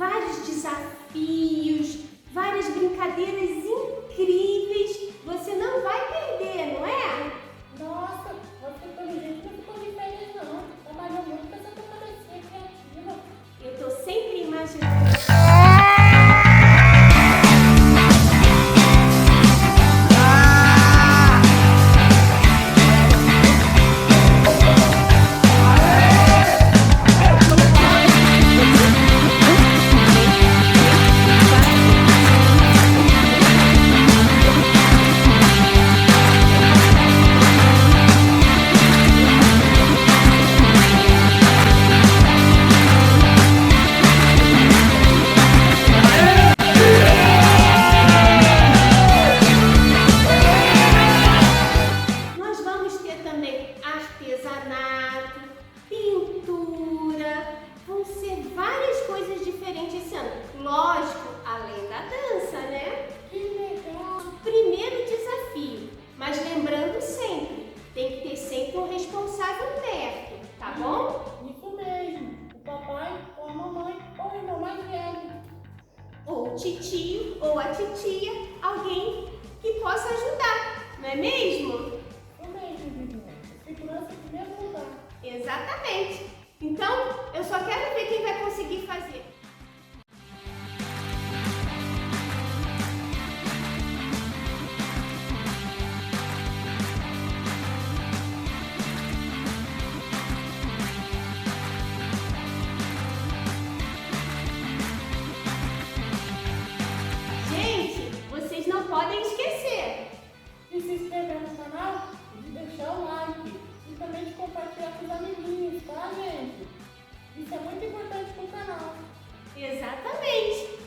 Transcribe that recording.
vários desafios, várias brincadeiras incríveis. Você não vai perder, não é? Nossa, você pelo jeito não ficou de férias não. Trabalhou muito com essa tua cabecinha criativa. Eu tô sempre imaginando. Artesanato, pintura, vão ser várias coisas diferentes esse ano. Lógico, além da dança, né? Que legal! Primeiro desafio, mas lembrando sempre, tem que ter sempre um responsável perto, tá bom? Isso mesmo, o papai ou a mamãe ou o irmão mais velho. Ou o titio ou a titia, alguém que possa ajudar, não é mesmo? Isso mesmo, Vivi. Segurança em primeiro lugar. Exatamente. Então, eu só quero ver quem vai conseguir fazer. Gente, vocês não podem esquecer E se inscrever no canal e de deixar o like. E também de compartilhar com os amiguinhos, tá, gente? Isso é muito importante pro canal. exatamente.